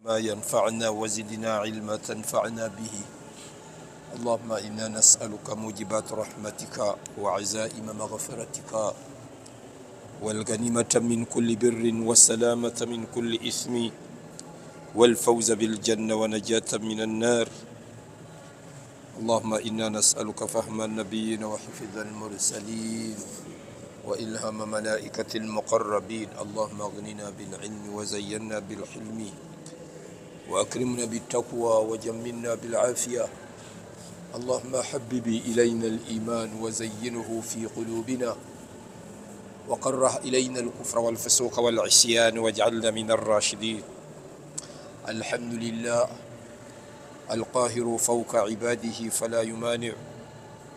ما ينفعنا وزدنا علما تنفعنا به. اللهم إنا نسألك موجبات رحمتك وعزائم مغفرتك والغنيمة من كل بر والسلامة من كل إثم والفوز بالجنة ونجاة من النار. اللهم إنا نسألك فهم النبيين وحفظ المرسلين وإلهام ملائكة المقربين. اللهم اغننا بالعلم وزينا بالحلم وأكرمنا بالتقوى وجملنا بالعافية. اللهم حبب إلينا الإيمان وزينه في قلوبنا وكره إلينا الكفر والفسوق والعصيان واجعلنا من الراشدين. الحمد لله القاهر فوق عباده فلا يمانع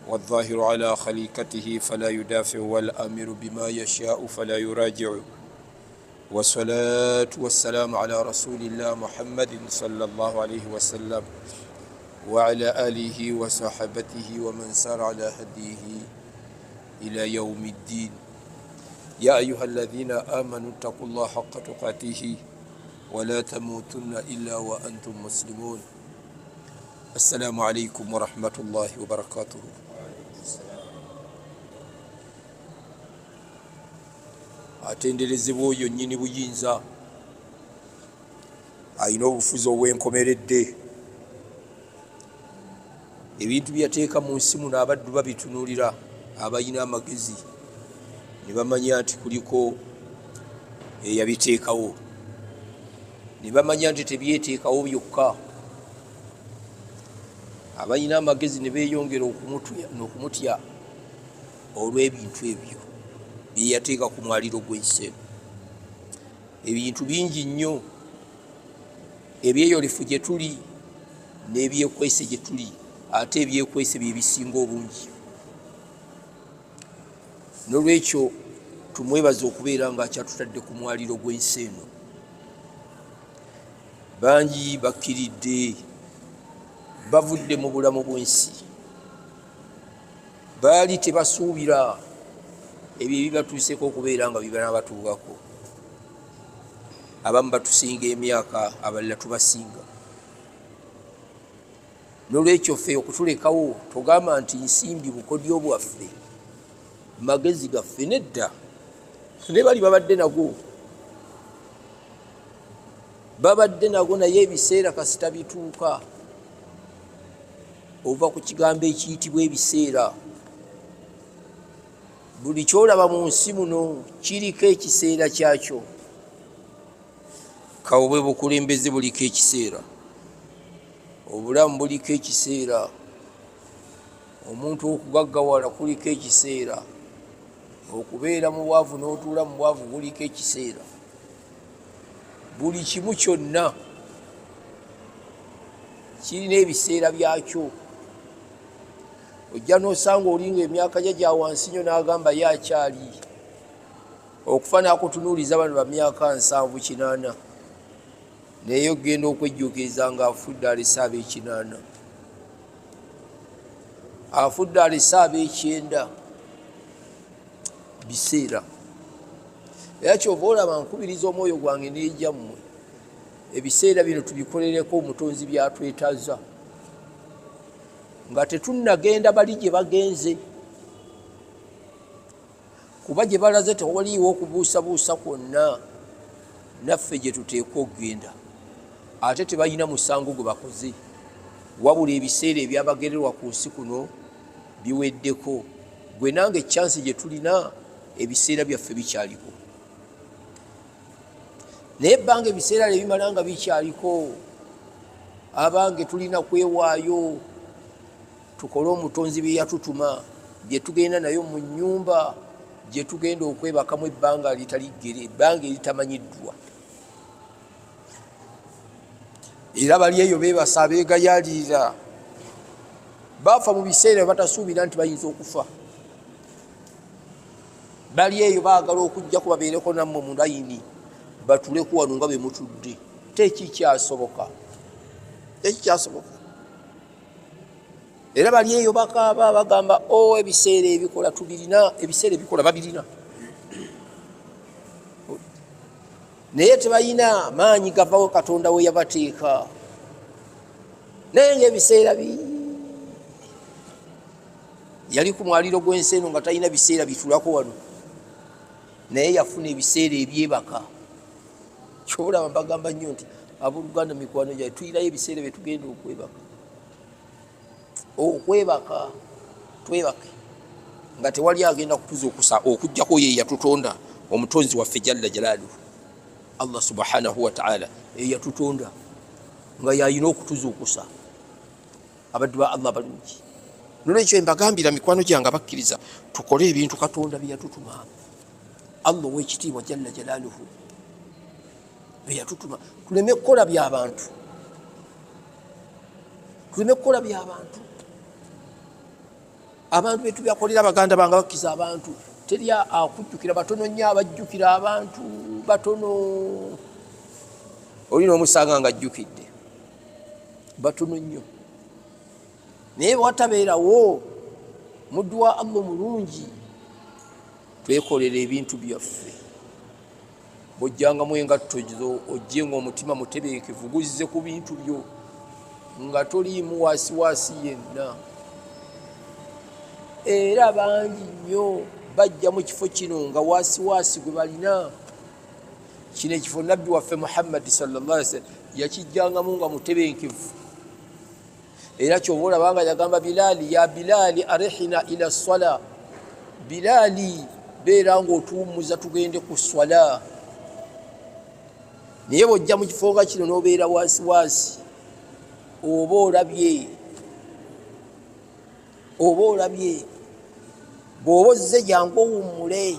والظاهر على خليقته فلا يدافع والآمر بما يشاء فلا يراجع. والصلاة والسلام على رسول الله محمد صلى الله عليه وسلم وعلى آله وصحبته ومن سار على هديه إلى يوم الدين. يا أيها الذين آمنوا اتقوا الله حق تقاته ولا تموتن إلا وأنتم مسلمون. السلام عليكم ورحمة الله وبركاته. atenderezebwa oyo nnyini buyinza alina obufuzi obwenkomeredde. ebintu byateeka mu nsi muno abaddu babitunuulira abalina amagezi ne bamanya nti kuliko eyabiteekawo, ne bamanya nti tebyeteekawo byokka. abalina amagezi ne beeyongera okumutya olw'ebintu ebyo byeyateeka ku mwaliro gw'ensi. ebintu bingi nnyo ebyeyolefu gye tuli n'ebyekwese gye tuli, ate ebyekwese bye bisinga obungi. n'olwekyo tumwebaza okubeera nga akyatutadde ku mwaliro gw'ensi eno. bangi bakkiridde bavudde mu bulamu bw'ensi, baali tebasuubira ebyo ebibatuuseko okubeera nga bibanabatuukako. abamu batusinga emyaka, abalala tubasinga. n'olwekyo ffe okutulekawo tugamba nti nsimbi bukodyo bwaffe, magezi gaffe, nedda. ne bali babadde nago naye ebiseera kasita bituuka. ova ku kigambo ekiyitibwa ebiseera. buli kyolaba mu nsi muno kiriko ekiseera kyakyo. kawubwe bukulembeze buliko ekiseera, obulamu buliko ekiseera, omuntu okugaggawala kuliko ekiseera, okubeera mu bwavu n'otuula mu bwavu buliko ekiseera. buli kimu kyonna kirina ebiseera byakyo. ojja n'osanga olinga emyaka gye gya wansi nnyo n'agamba ye akyali. okufa n'akutunuuliza bano ba myaka 70-80, naye ogenda okwejjuukiriza ng'afudde alese ab'ekinaana, afudde alese ab'ekyenda. biseera. era kyova olaba nkubiriza omwoyo gwange n'ejjammwe, ebiseera bino tubikolereko omutonzi byatwetaaza, nga tetunnagenda bali gye bagenze. kuba gye balaze tewaliiwo okubuusabuusa kwonna, naffe gye tuteeka okugenda. ate tebalina musango gwe bakoze, wabula ebiseera ebyabagererwa ku nsi kuno biweddeko. gwe nange chansi gye tulina, ebiseera byaffe bikyaliko. naye ebbanga ebiseera bye bimala nga bikyaliko, abange tulina kwewaayo tukole omutonzi bye yatutuma, bye tugenda nayo mu nnyumba, gye tugenda okwebakamu ebbanga litali ggere, ebbanga eritamanyiddwa. era bali eyo beebasa abeegayaalirira, baafa mu biseera batasuubira nti bayinza okufa. bali eyo baagala okujjaku babeereko nammwe mu layini, batuleku wano nga be mutudde. tekikyasoboka. era bali eyo bakaaba bagamba ebiseera ebikola tubirina, ebiseera ebikola babirina. naye tebalina maanyi gavawo Katonda we yabateeka. Naye ng'ebiseera yali ku mwaliro gw'ensi eno nga talina biseera bitulako wano, naye yafuna ebiseera ebyebaka. Kyobulaba mbagamba nnyo nti abooluganda mikwano gyaffe tuyinayo ebiseera bye tugenda okwebaka, twebake nga tewali agenda kutuzuukusa okuggyako ye yatutonda, omutonzi waffe jalla jalaaluhu Allah subhanahu wa ta'ala eyatutonda nga yayina okutuzuukusa abaddu ba Allah balungi. Nolwekyo mbagambira mikwano gyange abakkiriza tukole ebintu Katonda bye yatutuma. Allah ow'ekitiibwa jalla jalaaluhu bye yatutuma, tuleme kukola by'abantu, tuleme kukola by'abantu. Abantu be tubyakolera baganda bange bakkiza abantu, teri akujjukira batono nnyo abajjukira abantu batono. Olina omusanga nga ajjukidde batono nnyo, naye watabeerawo muddu wa Allah mulungi twekolera ebintu byaffe. Bw'ojjangamu engatto zo ojje ng'omutima mutebeekevu guzze ku bintu byo nga toliimu waasiwaasi yenna. Era bangi nnyo bajja mu kifo kino nga waasiwaasi gwe balina. Kino ekifo nabbi waffe Muhammad sallallahu alaihi wasallam yakijjangamu nga mutebenkevu. Era ky'oba olaba nga yagamba Bilaali, ya Bilaali arihina ila swala, Bilaali beera ng'otuwummuza tugende ku swala. Naye bw'ojja mu kifo nga kino n'obeera waasiwaasi, oba olabye bw'oba ozze jangu owummule,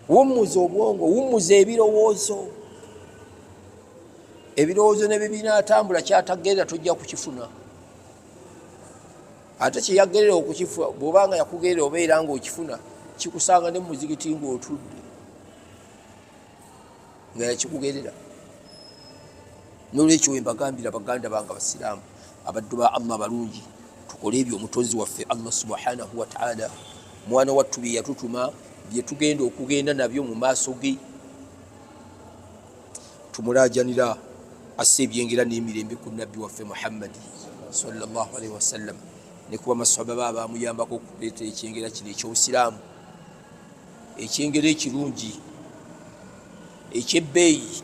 wummuza obwongo, wummuza ebirowoozo. Ebirowoozo ne bibinaatambula kyatagerera tojja kukifuna. Ate kyeyagerera okukifuna bw'obanga yakugerera obeera ng'okifuna, kikusanga ne mu muzigiti ng'otudde nga yakikugerera. N'olwekyo we mbagambira baganda bange Abasiraamu, abaddu ba Allah balungi, tukole ebyo omutonzi waffe Allah subhanahu wa ta'ala mwana wattu bye yatutuma, bye tugenda okugenda nabyo mu maaso ge. Tumulaajanira asse ebyengera n'emirembe ku nabbi waffe Muhammad sallallahu alaihi wasallam ne kuba masahaba baamuyambako okuleeta ekyengera kino eky'Obusiraamu, ekyengera ekirungi ekyebbeeyi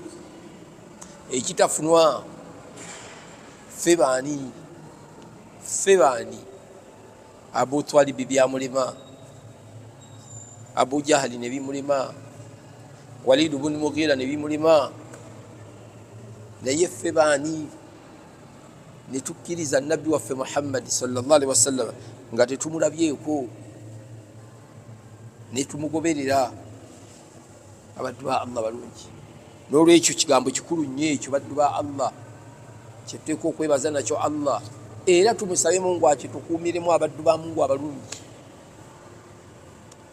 ekitafunwa. Ffe baani Abu Talib byamulema, Abu Jahali ne bimulema, Walid ibn Mughira ne bimulema, naye ffe baani ne tukkiriza nabbi waffe Muhammad sallallahu alaihi wasallam nga tetumulabyeko, ne tumugoberera. Abaddu ba Allah balungi, n'olwekyo kigambo kikulu nnyo ekyo baddu ba Allah kyetuteeka okwebaza nakyo Allah, era tumusabe Mungu akitukuumiremu abaddu ba Mungu abalungi.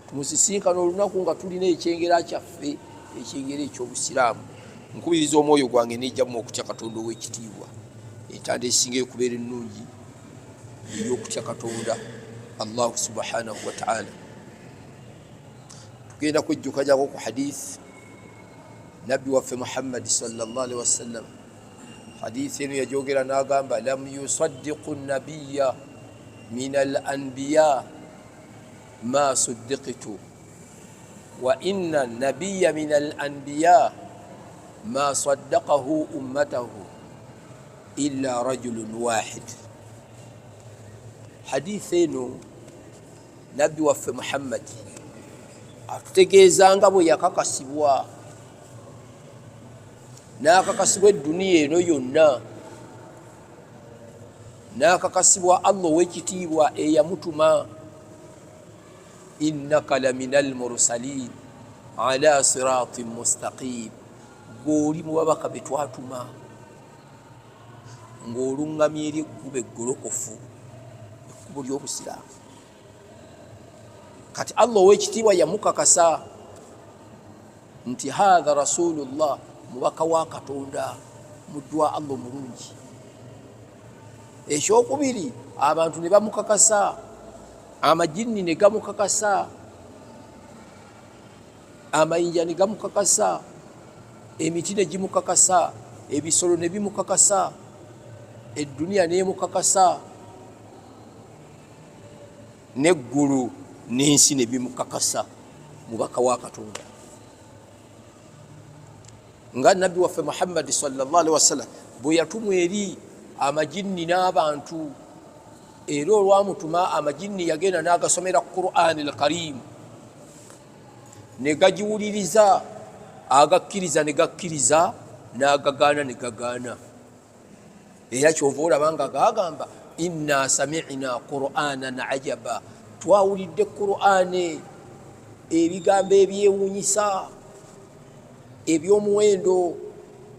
Tumusisinkana olunaku nga tulina ekyengera kyaffe, ekyengera eky'Obusiraamu. Nkubiriza omwoyo gwange nejjamu okutya Katonda ow'ekitiibwa, entanda esinga okubeera ennungi ey'okutya Katonda Allah subhanahu wa ta'ala. Tugenda kwejjukanyako ku hadith nabbi waffe Muhammad sallallahu alaihi wasallam. Hadith eno yajogera n'agamba lam yusaddiqu nabiyya min al-anbiya ma suddiqtu wa inna nabiyya min al-anbiya ma saddaqahu ummatahu illa rajulun wahid. Hadith eno nabbi waffe Muhammad atutegeezanga bwe yakakasibwa, n'akakasibwa edduniya eno yonna, n'akakasibwa Allah ow'ekitiibwa eyamutuma. Innaka la minal mursalin ala siratin mustaqim, gw'oli mu babaka be twatuma ng'oluŋŋamya eri ekkubo eggolokofu, ekkubo ly'Obusiraamu. Kati Allah ow'ekitiibwa yamukakasa nti haadha rasulullah, mubaka wa Katonda, muddu wa Allah omulungi. Ekyokubiri, abantu ne bamukakasa, amajinni ne gamukakasa amayinja ne gamukakasa, emiti ne gimukakasa, ebisolo ne bimukakasa, edduniya n'emukakasa, n'eggulu n'ensi ne bimukakasa. Mubaka wa Katonda nga nabbi waffe Muhammad sallallahu alaihi wasallam bwe yatumwa eri amajinni n'abantu, era olwamutuma amajinni yagenda n'agasomera Qur'an al-Karim ne gagiwuliriza, agakkiriza ne gakkiriza, n'agagaana ne gagaana. Era kyova olaba nga gagamba inna sami'na Qur'anan ajaba, twawulidde Qur'ane ebigambo ebyewuunyisa eby'omuwendo,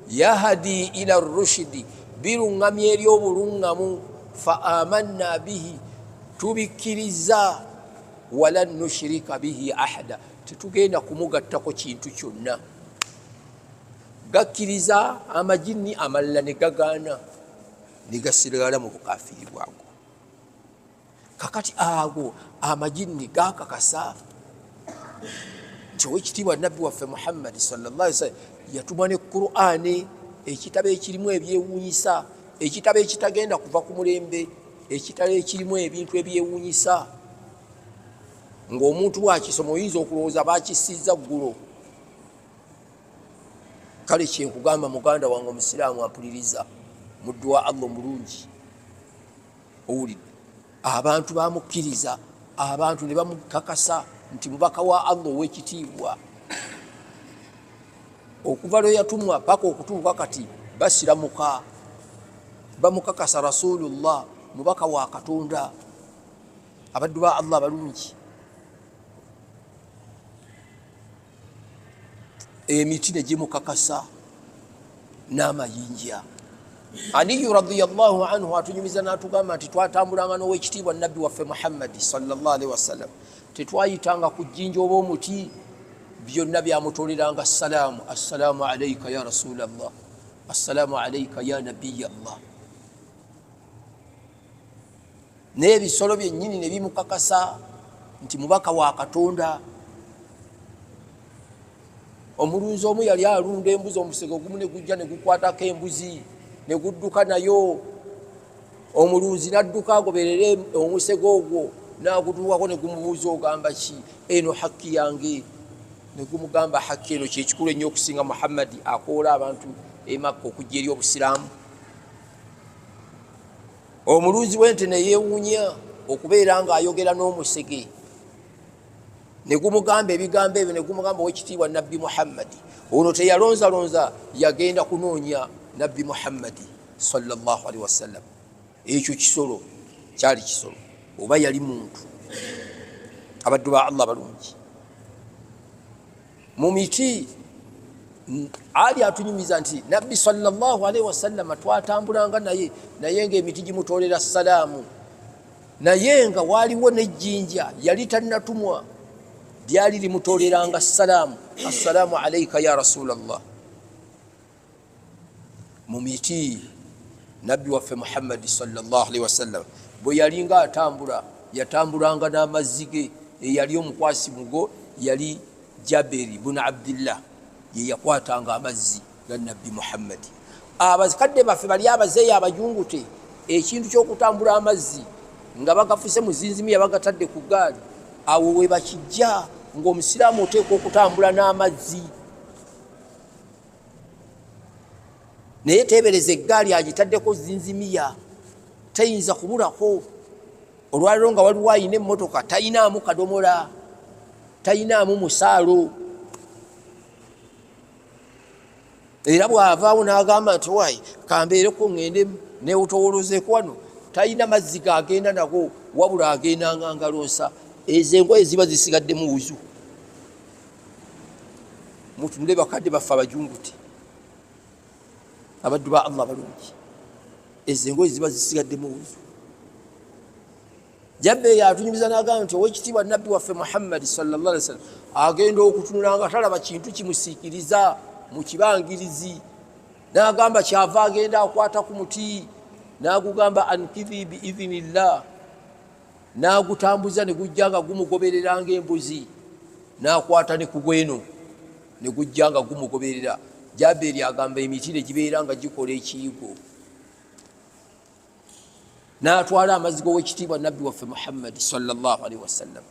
yahadi ila rushidi, biruŋŋamya eri obuluŋŋamu, fa amanna bihi, tubikkiriza, walan nushirika bihi ahada, tetugenda kumugattako kintu kyonna. Gakkiriza amajinni, amalala ne gagaana ne gasigala mu bukafiri bwago. Kakati ago amajinni gakakasa nti owekitiibwa nabbi waffe Muhammad sallallahu alaihi wasallam yatumwa ne Qur'ani, ekitabo ekirimu ebyewuunyisa, ekitabo ekitagenda kuva ku mulembe, ekitabo ekirimu ebintu ebyewuunyisa, ng'omuntu bw'akisoma oyinza okulowooza baakissizza ggulo. Kale kyenkugamba muganda wange omusiraamu ampuliriza, muddu wa Allah omulungi, owulidde abantu bamukkiriza, abantu ne bamukakasa nti mubaka wa Allah ow'ekitiibwa. Okuva lwe yatumwa paka okutuuka kati basiramuka, bamukakasa Rasulullah, mubaka wa Katonda. Abaddu ba Allah abalungi, emiti ne gimukakasa n'amayinja. Aliyu radiyallahu anhu atunyumiza n'atugamba nti twatambulanga n'owekitiibwa nabbi waffe Muhammad sallallahu alaihi wasallam, tetwayitanga ku jjinja oba omuti, byonna byamutoleranga salaamu, assalaamu alayka ya Rasulallah, assalaamu alayka ya Nabiyallah. N'ebisolo byennyini ne bimukakasa nti mubaka wa Katonda. Omulunzi omu yali alunda embuzi, omusege ogumu ne gujja ne gukwatako embuzi ne gudduka nayo. Omulunzi n'adduka agoberere omusege ogwo, n'agutuukako ne gumubuuza ogamba ki? Eno hakki yange. Ne gumugamba hakki eno kyekikulu ennyo okusinga Muhammad akoola abantu e Makka okujja eri obusiraamu. Omulunzi w'ente ne yeewuunya okubeera ng'ayogera n'omusege, ne gumugamba ebigambo ebyo, ne gumugamba owekitiibwa nabbi Muhammad. Ono teyalonzalonza, yagenda kunoonya nabbi Muhammad sallallahu alaihi wasallam. Ekyo kisolo kyali kisolo oba yali muntu? Abaddu ba Allah balungi, mu miti ali atunyumiza nti nabbi sallallahu alaihi wasallam twatambulanga naye ng'emiti gimutoolera salaamu, naye nga waaliwo n'ejjinja yali tannatumwa lyali limutoleranga salaamu, assalaamu alayka ya Rasulallah. Mu miti nabbi waffe Muhammad sallallahu alaihi wasallam bwe yalinga atambula, yatambulanga n'amazzi ge. Eyali omukwasi mugo yali Jabiri bun Abdillah, ye yakwatanga amazzi ga nabbi Muhammad. Abazikadde baffe bali abazeeyi abajungute, ekintu ky'okutambula amazzi nga bagafuse mu zinzimiya bagatadde ku gaali, awo we bakijja ng'omusiraamu oteekwa okutambula n'amazzi. Naye teebereza eggaali agitaddeko zinzimiya, tayinza kubulako. Olwaliro nga waliwo ayina emmotoka, tayinaamu kadomola, tayinaamu musaalo. Era bw'avaawo n'agamba nti waayi kambeereko ŋŋende neewutowolozeeko wano, tayina mazzi g'agenda nago, wabula agendanga ngalonsa. Ezo engoye ziba zisigadde mu wuzu. Mutunule bakadde baffe abajungute, abaddu ba Allah balungi, ezo engoye ziba zisigadde mu wuzu. Jabbe yatunyumiza n'agamba nti owekitiibwa nabbi waffe Muhammad sallallahu alaihi wasallam agenda okutunula nga talaba kintu kimusiikiriza mu kibangirizi, n'agamba kyava agenda akwata ku muti, n'agugamba ankidhi biidhinillah, n'agutambuza ne gujja nga gumugoberera ng'embuzi, n'akwata ne ku gweno ne gujjanga gumugoberera. Jabiri agamba emiti ne gibeera nga gikola ekiyigo. N'atwala amazigo w'ekitiibwa nabbi waffe Muhammad sallallahu alaihi wasallam.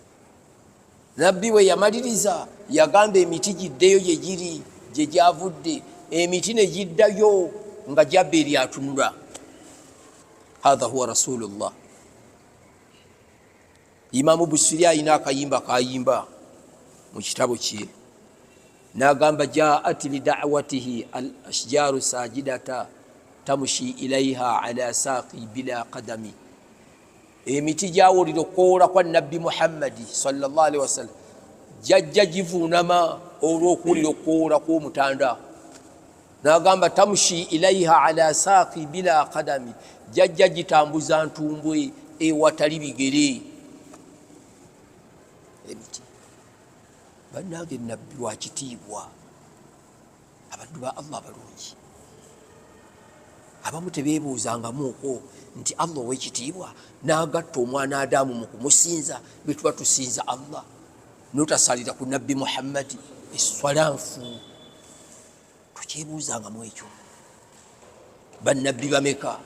Nabbi we yamaliriza yagamba emiti giddeyo gye giri gye gyavudde. Emiti ne giddayo nga Jabiri atunula. Hadha huwa rasulullah. Imamu Busiri ayina akayimba kayimba mu kitabo kye n'agamba jaati li da'watihi al ashjaru sajidata tamshi ilaiha ala saqi bila qadami. Emiti gyawulira okwola kwa nabbi Muhammadi sallallahu alaihi wasallam jajja givuunama olw'okuwulira okwola kw'omutanda. N'agamba tamshi ilaiha ala saqi bila qadami, jajja gitambuza ntumbwe ewatali bigere. Emiti bannange nabbi wa kitiibwa, abaddu ba Allah balungi. Abamu tebeebuuzangamuuko nti Allah ow'ekitiibwa n'agatta omwana Adamu mu kumusinza bwe tuba tusinza Allah, n'otasalira ku nabbi Muhammadi esswalanfu. Tukyebuuzangamu ekyo. Bannabbi bameka?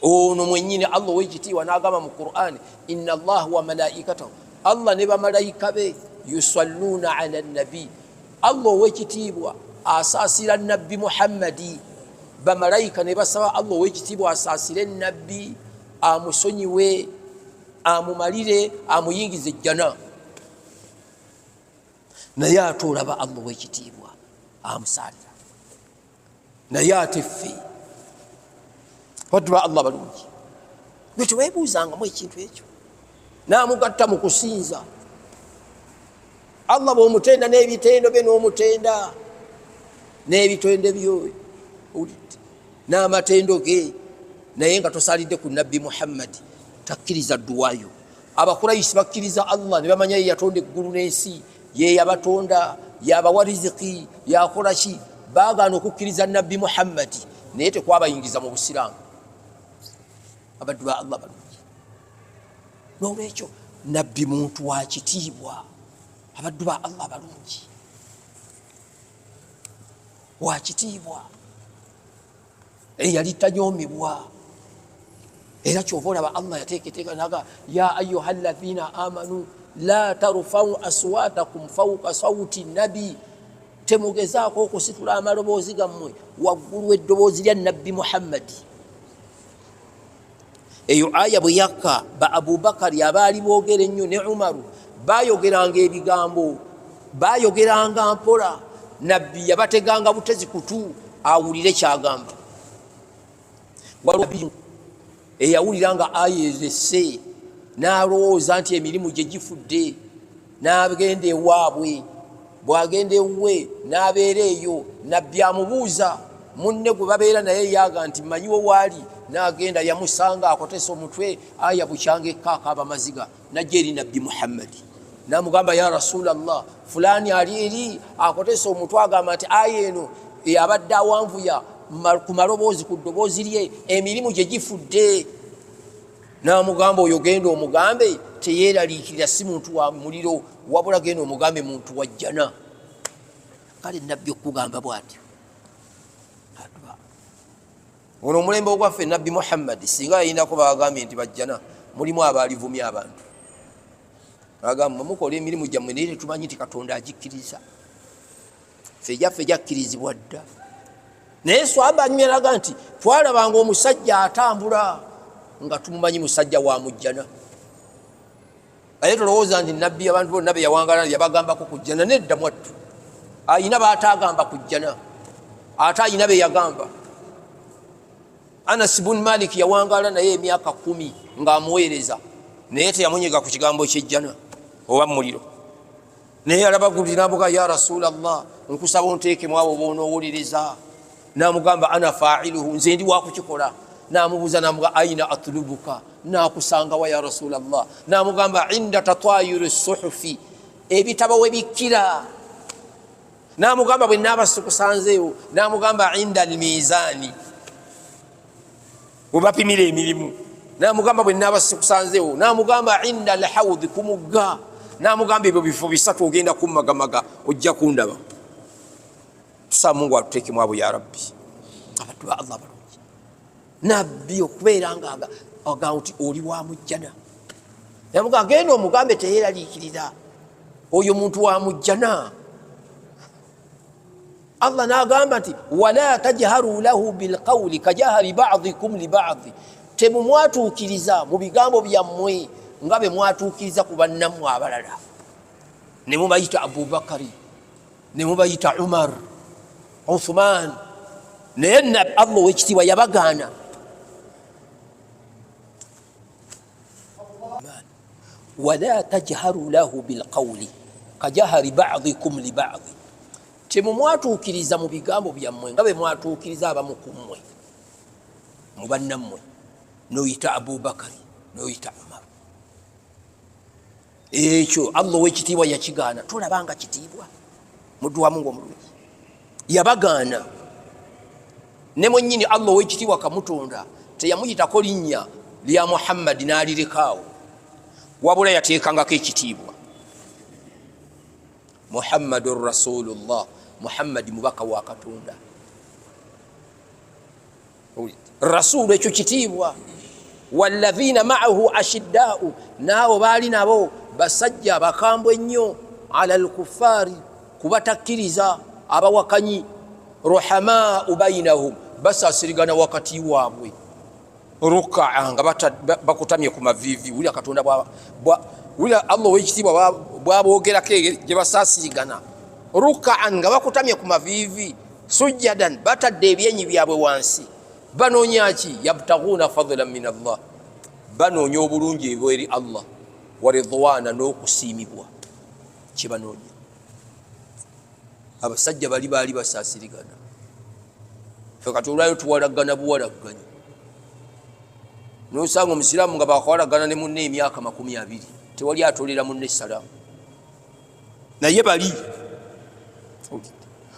Ono mwennyini Allah ow'ekitiibwa n'agamba mu Qur'ani, inna Allah wa malaikatahu, Allah ne bamalayika be yusalluna ala nabi. Allah ow'ekitiibwa asaasira nabbi Muhammadi. Bamalayika ne basaba Allah ow'ekitiibwa asaasire nabbi, amusonyiwe, amumalire, amuyingize ejjana. Naye ate olaba Allah ow'ekitiibwa amusaalira. Naye ate ffe baddu ba Allah balungi bwe teweebuuzangamu ekintu ekyo. N'amugatta mu kusinza Allah bw'omutenda n'ebitendo bye n'omutenda n'ebitende byo n'amatendo ge, naye nga tosalidde ku nabbi Muhammadi takkiriza dduwayo. Abakurayisi bakkiriza Allah ne bamanya ye yatonda eggulu n'ensi, ye yabatonda, yabawa riziki, yakola ki. Baagaana okukkiriza nabbi Muhammadi naye tekwabayingiza mu Busiraamu. Abaddu ba Allah balungi. N'olwekyo nabbi muntu wa kitiibwa. Abaddu ba Allah balungi, wa kitiibwa, eyali tanyoomebwa. Era kyova olaba Allah yateeketeeka naga ya ayuha alladhina amanu la tarfau aswatakum fawqa sawti nabi, temugezaako okusitula amaloboozi gammwe waggulu eddoboozi lya nabbi Muhammadi. Eyo aya bwe yakka ba Abubakari abaali boogera ennyo ne Umaru bayogeranga ebigambo, bayogeranga mpola. Nabbi yabateganga butezi kutu awulire kyagamba. Waliwo eyawuliranga aya ezesse n'alowooza nti emirimu gye gifudde, n'agenda ewaabwe. Bw'agenda ewuwe n'abeera eyo, nabbi amubuuza munne gwe babeera naye yaga nti mmanyiwo waali. N'agenda yamusanga akotesa omutwe, aya bukyanga ekkaaka abamaziga. Najja eri nabbi Muhammadi n'amugamba ya Rasulallah, fulani ali eri akotesa omutwe, agamba nti aya eno abadde awanvuya ku maloboozi ku ddoboozi lye, emirimu gye gifudde. N'amugamba oyo genda omugambe teyeeraliikirira, si muntu wa muliro, wabula genda omugambe muntu wa jjana. Kale nabbi okugamba bw'atyo. Ono omulembe ogwaffe nabbi Muhammadi singa yayinako bagambye nti bajjana, mulimu abaalivumya abantu. Agamba mukola emirimu gyammwe naye tetumanyi nti Katonda agikkiriza. Ffe gyaffe gyakkirizibwa dda. Naye swahaba anyumiraga nti twalabanga omusajja atambula nga tumumanyi musajja wa mujjana. Naye tolowooza nti nabbi abantu bonna be yawangala yabagambako ku jjana. Nedda mwattu, ayina baataagamba ku jjana, ate ayina be yagamba. Anas ibn Malik yawangala naye emyaka 10 ng'amuweereza, naye teyamunyega ku kigambo ky'ejjana oba muliro. Naye alaba guli n'amuga ya Rasulallah, nkusaba onteekemu abo b'onoowuliriza. N'amugamba ana fa'iluhu, nze ndi wakukikola. N'amubuuza n'amuga aina atlubuka, n'akusangawa ya Rasulallah. N'amugamba inda tatwayuri suhufi, ebitabo we bikkira. N'amugamba bwe naaba sikusanzeewo, n'amugamba inda almizaani, we bapimira emirimu. N'amugamba bwe naaba sikusanzeewo, n'amugamba inda alhawdi, ku mugga. namugamba ebyo bifo bisatu ogenda kummagamaga ojja kundaba. Tusaba Mungu atuteekemu abo ya rabbi. Abantu ba Allah balungi. Nabbi okubeera nga agamba nti oli wa mujjana. Yamugamba genda omugambe teyeeraliikirira. Oyo muntu wa mujjana. Allah n'agamba nti wala tajharu lahu bilqawli kajahari ba'dikum li ba'di. Temumwatuukiriza mu bigambo byammwe nga be mwatuukiriza ku bannammwe abalala. Ne mubayita Abubakari, ne mubayita Umar, Uthman, naye Allah w'ekitiibwa yabagaana. Wala tajharu lahu bilqawli kajahari ba'dikum li ba'di. Temumwatuukiriza mu bigambo byammwe nga be mwatuukiriza abamu ku mmwe mu bannammwe. Noyita Abubakari, noyita Umar. Ekyo Allah w'ekitiibwa yakigaana. Tolabanga kitiibwa muddu wa Mungu omulungi yabagaana. Ne mwennyini Allah w'ekitiibwa kamutonda teyamuyitako linnya lya Muhammad n'alirekaawo, wabula yateekangako ekitiibwa. Muhammadur Rasulullah, Muhammad mubaka wa Katonda. Rasulu ekyo kitiibwa. Walladhina ma'ahu ashidda'u, nabo baali nabo basajja bakambwe ennyo ala al-kuffari, kubatakkiriza abawakanyi. Ruhamau bainahum, basasirigana wakati waabwe. Rukaa nga bakutamye ku mavivi. Wulira Katonda wulira Allah w'ekitiibwa bw'aboogerako gye basasirigana. Rukaa nga bakutamye ku mavivi. Sujjadan, batadde ebyenyi byabwe wansi. Banoonya ki? Yabtaghuuna fadlan min Allah, banoonya obulungi eri Allah, wa ridwaana, n'okusiimibwa kye banoonya. Abasajja bali baali basaasirigana. Ffe kati olwayo tuwalagana buwalagganyi. N'osanga omusiraamu nga bakawalagana ne munne emyaka 20, tewali atolera munne essalaamu. Naye bali.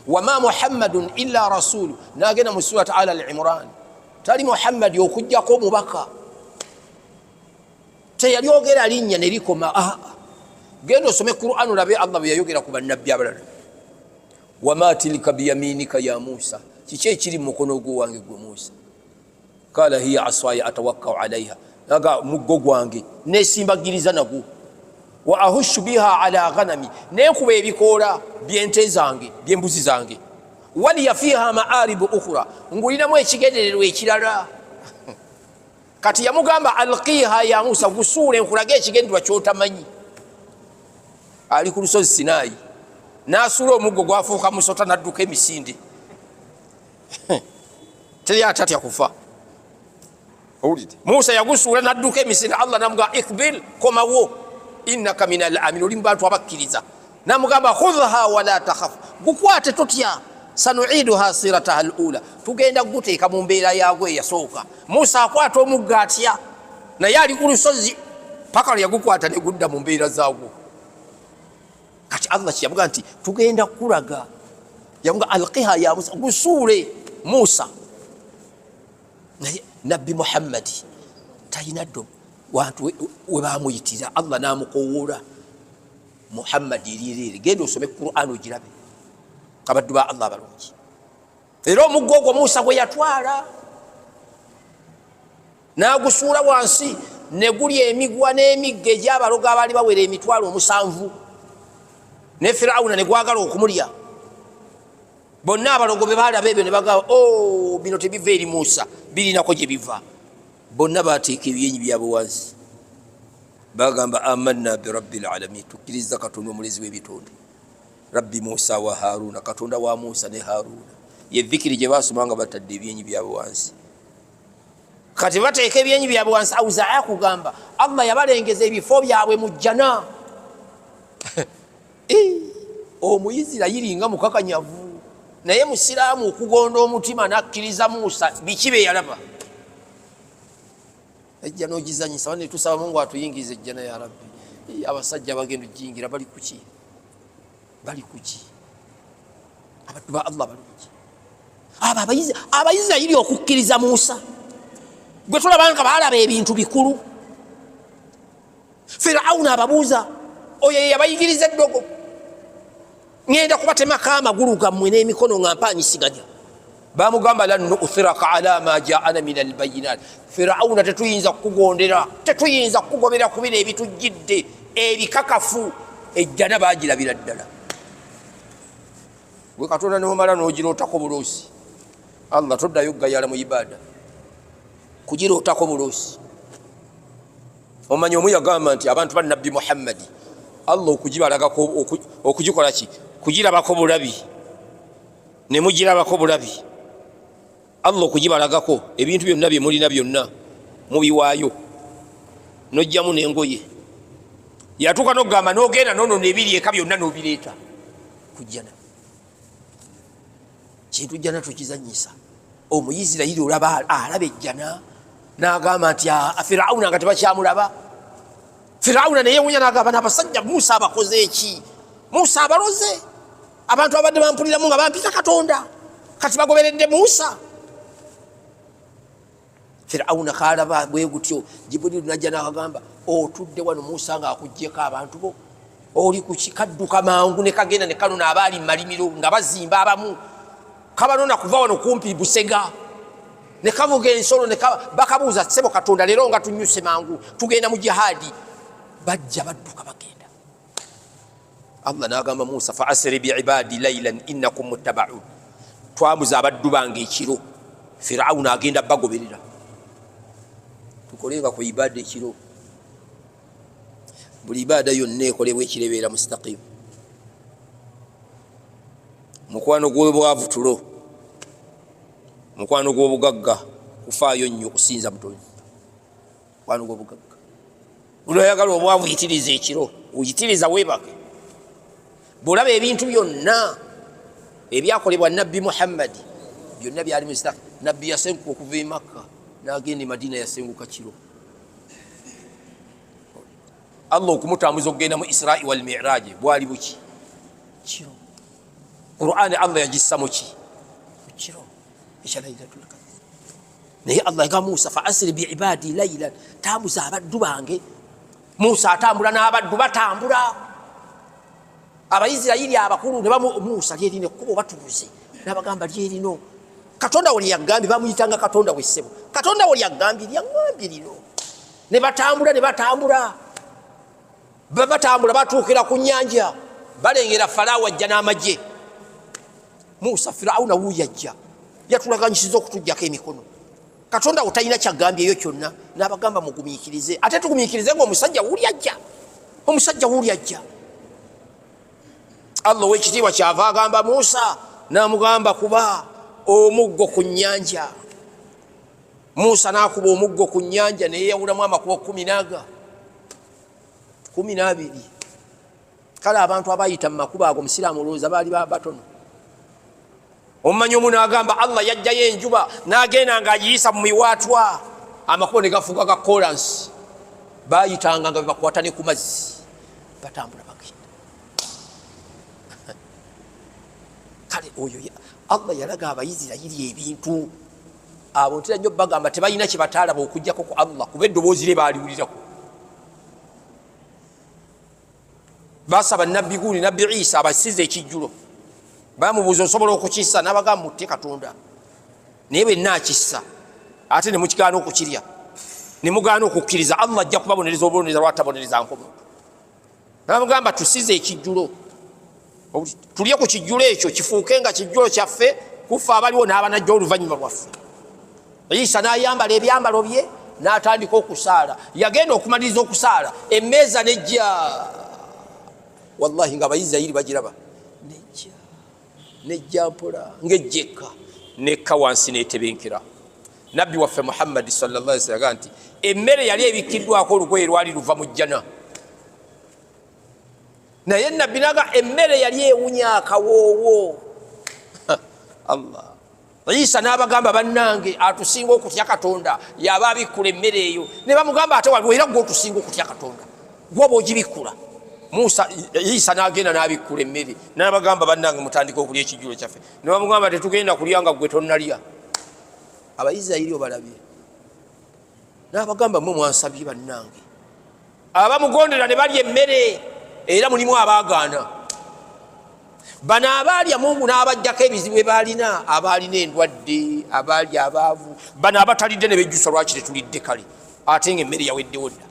Wama Muhammadun illa rasulu, n'agenda mu surat Al-Imran. Tali Muhammad okujjako omubaka. Teyalyogera linnya ne likoma. Genda osome Qur'an olabe Allah bwe yayogera ku bannabbi abalala. Wama tilka biyaminika ya Musa, kiki ekiri mu mukono gwo wange gwe Musa? Kala hiya aswaya atawakkau alaiha, naga muggo gwange nesimbagiriza nagwo. Wa ahushu biha ala ghanami, nekuba ebikoola by'ente zange by'embuzi zange. Waliya fiha maaribu ukhra, ngulinamu ekigendererwa ekirala. Kati yamugamba alqiha ya Musa, gusuule nkulage ekigendererwa ky'otamanyi. Ali ku lusozi Sinai n'asuula omuggo gwafuuka musota n'adduka emisinde. Teri atatya kufa. Musa yagusuula n'adduka emisinde. Allah namugamba ikbil, komawo, innaka minal amin, oli mu bantu abakkiriza. Namugamba khudhha wala takhaf, gukwate totya. Sanuiduha sirataha al-ula, tugenda guteeka mu mbeera yaagwe eyasooka. Musa akwata omuggo atya, naye ali ku lusozi paka lwe yagukwata ne gudda mu mbeera zaagwo. Kati Allah kyavuga nti tugenda kulaga. Yavuga alqiha ya Musa, gusuule Musa. Naye Nabbi Muhammad talina ddo wantu we bamuyitira. Allah n'amukowoola Muhammad lirere. Genda osome Qur'an ogirabe. Abaddu ba Allah balungi. Era omuggo ogwo Musa gwe yatwala n'agusuula wansi, ne gulya emigwa n'emigga egy'abalogo abaali bawera 7,000. Ne Firawuna ne gwagala okumulya. Bonna abalogo be baalaba ebyo ne bagamba bino tebiva eri Musa, birinako gye biva. Bonna baateeka ebyenyi byabwe wansi. Bagamba amanna bi rabbil alamin, tukkiriza Katonda omulezi w'ebitonde. Rabbi Musa wa Haruna, Katonda wa Musa ne Haruna. Ye dhikiri gye baasomanga batadde ebyenyi byabwe wansi. Kati bateeka ebyenyi byabwe wansi. Awuzaya kugamba Allah yabalengeza ebifo byabwe mu jjana. Omuyisirayiri nga mukakanyavu, naye musiraamu okugonda omutima n'akkiriza Musa, biki be yalaba? Ejja n'ogizanyisa. Ne tusaba Mungu atuyingize ejjana ya Rabbi. Abasajja bagenda ojjingira bali kuki? Bali kuki? Abaddu ba Allah balungi. Abayisirayiri okukkiriza Musa, gwe tulaba nga baalaba ebintu bikulu. Firawuna ababuuza oyo yabayigiriza eddogo ngenda kubatemako amagulu gammwe n'emikono nga mpanyisiganya. Bamugamba lan nu'thiraka ala ma ja'ana min albayinat. Firauna tetuyinza kukugondera, tetuyinza kukugobera ku bino ebitujjidde ebikakafu. Ejjana bagirabira ddala. Gwe Katonda n'omala n'ogirootako buloosi, Allah toddayo gayala mu ibada kugirootako buloosi. Omanyi omu yagamba nti abantu ba Nabbi Muhammadi Allah okugibalagako okugikola ki? Kugirabako bulabi ne mugirabako bulabi. Allah okugibalagako ebintu byonna bye mulina byonna mubiwaayo n'ojjamu n'engoye. Yatuuka n'ogamba n'ogenda n'ono n'ebiri eka byonna n'obireeta ku jjana. Kintu jjana tukizanyisa. Omuyisirayiri olaba alaba ejjana n'agamba nti Firawuna nga tebakyamulaba. Firawuna ne yeewuunya n'agamba n'abasajja Musa abakoze eki? Musa abaloze. Abantu abadde bampuliramu nga bampita Katonda kati bagoberedde Musa. Firawuna kaalaba bwe gutyo. Jibuliru najja n'akagamba otudde wano Musa ng'akuggyeko abantu bo, oli ku kikadduka mangu ne kagenda ne kanona abaali mu malimiro nga bazimba abamu, kabanona kuva wano kumpi Busega ne kavuga ensolo ne bakabuuza ssebo Katonda leero nga tunyuse mangu tugenda mu jihadi. Bajja badduka bagenda. Allah n'agamba Musa fa asri bi'ibadi laylan innakum muttaba'un. Twabuza abaddu bange ekiro. Firawuna agenda bagoberera. Tukolenga ku ibada ekiro. Buli ibada yonna ekolebwa ekirebeera mustaqim. Mukwano gw'obwavu tulo, mukwano gw'obugagga kufaayo nnyo kusinza Mutonzi. Mukwano gw'obugagga olwayagala obwavu yitiriza ekiro, uyitiriza weebake. Bw'olaba ebintu byonna ebyakolebwa Nabbi Muhammadi byonna byali mustaqim. Nabbi yasenguka okuva e Makka n'agenda e Madina yasenguka kiro. Allah okumutambuza okugenda mu Israi wal Mi'raj bwali buki? Kiro. Qur'ani Allah yagissa mu ki? Kiro. Ekya Laylatul Qadr. Naye Allah yagamba Musa fa asri bi'ibadi laylan, tambuza abaddu bange. Musa atambula n'abaddu batambula. Abayisirayiri abakulu ne bamu Musa lyerino ekkubo batubuze n'abagamba lyerino. Katonda we yagambye bamuyitanga Katonda we ssebo. Katonda we yagambye lyangambye lino. Ne batambula ne batambula. Batambula batuukira ku nnyanja balengera Falaawo ajja n'amagye. Musa Firawuna wuuyajja yatulaganyisiza okutuggyako emikono. Katonda we talina kyagambye eyo kyonna n'abagamba mugumiikirize. Ate tugumiikirize ng'omusajja wuuli ajja. Omusajja wuuli ajja. Allah w'ekitiibwa kyava agamba Musa n'amugamba kuba omuggo ku nnyanja. Musa n'akuba omuggo ku nnyanja ne yeeyawulamu amakubo 12. Kale abantu abayita mu makubo ago Musiraamu olowooza baali batono. Omumanyi omu n'agamba Allah yajjayo enjuba n'agenda ng'agiyisa mu miwaatwa, amakubo ne gafuuka ga kolansi. Baayitanga nga bebakwata ne ku mazzi batambula bagenda. Kale oyo Allah yalaga Abayisirayiri ebintu abo ntera nnyo bagamba tebalina kye bataalaba okuggyako ku Allah kuba eddoboozi lye baaliwulirako. Basaba Nabbi Huudi Nabbi Isa abasize ekijjulo. Bamubuuza osobola okukissa n'abagamba mutte Katonda. Naye bwe nnaakissa ate ne mukigaana okukirya ne mugaana okukkiriza Allah ajja kubabonereza obubonereza lwatabonereza nkomo. N'abagamba tusize ekijjulo. Tulye ku kijjulo ekyo kifuuke nga kijjulo kyaffe kufa abaliwo n'abanajja oluvannyuma lwaffe. Isa n'ayambala ebyambalo bye n'atandika okusaala. Yagenda okumaliriza okusaala emmeeza nejja. Wallahi nga Abayisirayiri bagiraba nejja mpola ng'ejjekka nekka wansi n'etebenkera. Nabbi waffe Muhammadi sallallahu alaihi wasallam nti emmere yali ebikkiddwako olugoye lwali luva mu jjana. Naye Nabbi naga emmere yali ewunya akawoowo. Allah. Isa n'abagamba bannange atusinga okutya Katonda yaba abikkula emmere eyo. Ne bamugamba ate waliwo era gwe otusinga okutya Katonda gwoba ogibikkula. Musa Isa n'agenda n'abikkula emmere n'abagamba bannange mutandika okulya ekijjulo kyaffe. Ne bamugamba tetugenda kulya nga gwe tonnalya. Abayisirayiri obalabye. N'abagamba mmwe mwansabye bannange. Abamugondera ne balya emmere era mulimu abaagaana. Bano abaali Mungu n'abajjako ebizibu baalina, abaalina endwadde, abaali abaavu, bano abatalidde ne bejjusa lwaki tetulidde kale ate ng'emmere yaweddewo dda.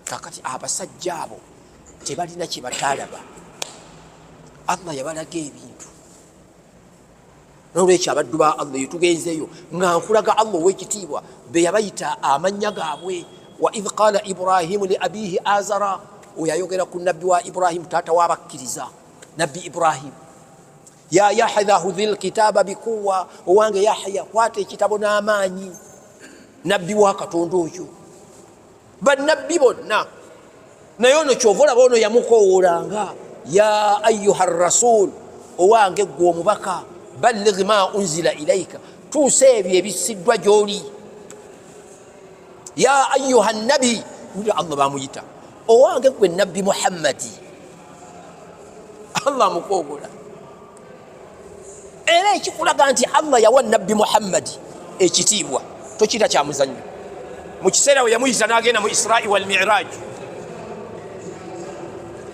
Kakati abasajja abo tebalina kye bataalaba. Allah yabalaga ebintu. N'olwekyo abaddu ba Allah yetugenzeeyo nga nkulaga Allah ow'ekitiibwa be yabayita amannya gaabwe. Wa idh qaala Ibrahimu li abiihi Azara, oyo ayogera ku nabbi wa Ibrahimu taata w'abakkiriza, nabbi Ibrahimu. Ya Yahya khudhil kitaaba bikuwa, owange Yahya kwata ekitabo n'amaanyi. Nabbi wa Katonda oyo. Bannabbi bonna naye ono kyova olaba ono yamukoowolanga, ya ayyuha rasul, owange gwe omubaka, balligh ma unzila ilayka, tuusa ebyo ebisiddwa gy'oli. Ya ayyuha nabi, Allah bamuyita owange gwe nabbi Muhammadi. Allah mukoogola. Era ekikulaga nti Allah yawa nabbi Muhammadi ekitiibwa tokiyita kya muzannyo. Mu kiseera we yamuyisa n'agenda mu Isra'i wal Mi'raj,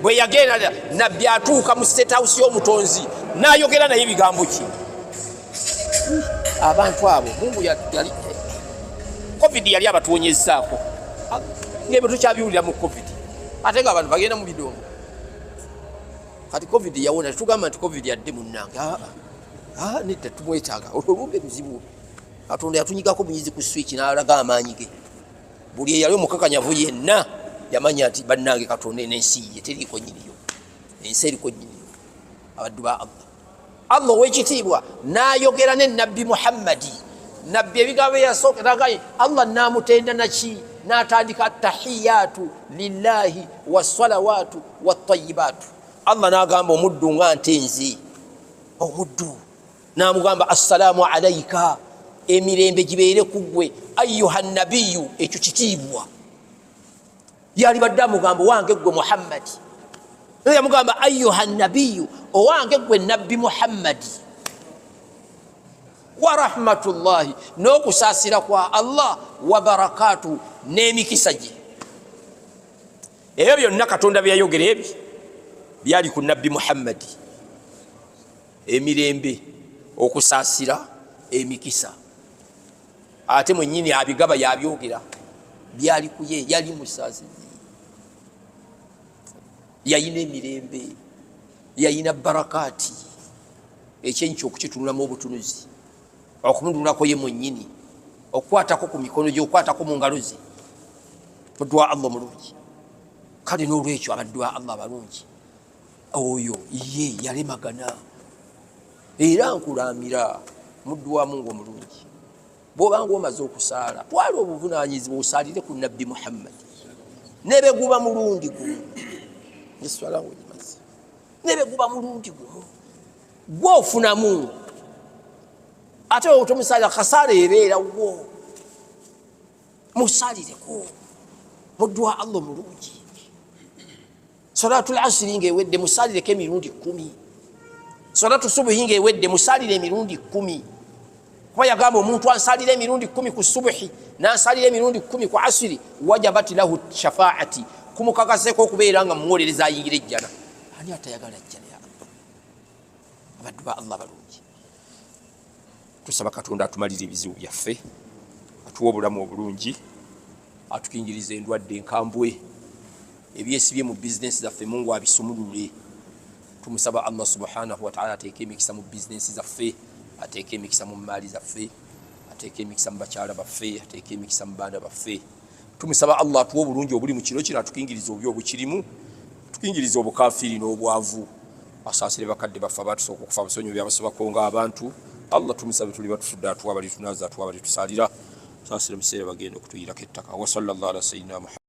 bwe yagenda nabbi atuuka mu state house y'omutonzi n'ayogera naye bigambo ki? Abantu abo Mungu yali COVID yali abatuwonyezaako ng'ebyo tukyabiwulira mu COVID, ate nga abantu bagenda mu bidongo. Kati COVID yawona, tetugamba nti COVID yadde munnange, nedda tumwetaaga olwolumbe bizibu. Katonda yatunyigako bunyizi ku switch n'alaga amaanyi ge. Buli eyali omukakanyavu yenna yamanya nti bannange Katonda n'ensi ye teriiko nnyiniyo, ensi eriko nnyiniyo. Abaddu ba Allah, Allah ow'ekitiibwa n'ayogera ne nabbi Muhammadi. Nabbi ebigambo yasookeraga Allah n'amutenda naki? N'atandika tahiyatu lillahi wassalawatu wattayibaatu. Allah n'agamba omuddu nga nte nze omuddu, n'amugamba assalaamu alayka, emirembe gibeere ku ggwe, ayyuha nabiyu, ekyo kitiibwa. Yali badde amugamba wange ggwe Muhammadi, naye yamugamba ayyuha nabiyu, owange ggwe nabbi Muhammadi. Wa rahmatullahi, n'okusaasira kwa Allah, wa barakatu, n'emikisa gye. Ebyo byonna Katonda bye yayogera ebyo byali ku nabbi Muhammadi. Emirembe, okusaasira, emikisa. Ate mwennyini abigaba yabyogera, byali ku ye, yali musaasizi, yayina emirembe, yayina barakati. Ekyenyi okukitunulamu obutunuzi, okumudunako ye mwennyini, okukwatako ku mikono gye, okukwatako mu ngalo ze. Muddu wa Allah mulungi. Kale n'olwekyo abaddu ba Allah balungi, oyo ye yalemagana. Era nkulamira muddu wa Mungu omulungi, bw'obanga omaze okusaala, twala obuvunaanyizibwa osaalire ku nabbi Muhammadi. Ne bwe guba mulundi gumu, eswala ng'ogimaze, ne bwe guba mulundi gumu gw'ofunamu, ate otomusaalira kasaala ebeerawo, musaalireko muddu wa Allah omulungi. Salatul asiri ng'ewedde musaalireko emirundi 10. Salatu subuhi ng'ewedde musaalire emirundi 10. Kuba yagamba omuntu ansaalira emirundi 10 ku subuhi n'ansaalira emirundi 10 ku asiri, wajabati lahu shafaati, kumukakaseko okubeera nga mumuwolereza ayingira ejjana. Ani atayagala ejjana ya Allah? Abaddu ba Allah balungi, tusaba Katonda atumalire ebizibu byaffe, atuwa obulamu obulungi, atukingiriza endwadde enkambwe, ebyesibye mu bizinesi zaffe Mungu abisumulule. Tumusaba Allah subhanahu wa ta'ala ateeke emikisa mu bizinesi zaffe, ateeke emikisa mu maali zaffe, ateeke emikisa mu bakyala baffe, ateeke emikisa mu baana baffe. Tumusaba Allah atuwa obulungi obuli mu kiro kino, atukingiriza obubi obukirimu, atukingiriza obukafiri n'obwavu, asaasire bakadde baffe abatusooka okufa, abasonyiwe byabasobako ng'abantu. Allah tumusabe tuli batufudde, atuwa bali tunaaza, atuwa bali tusalira, asaasire mu kiseera bagenda okutuyirako ettaka. Wa sallallahu ala sayyidina Muhammad.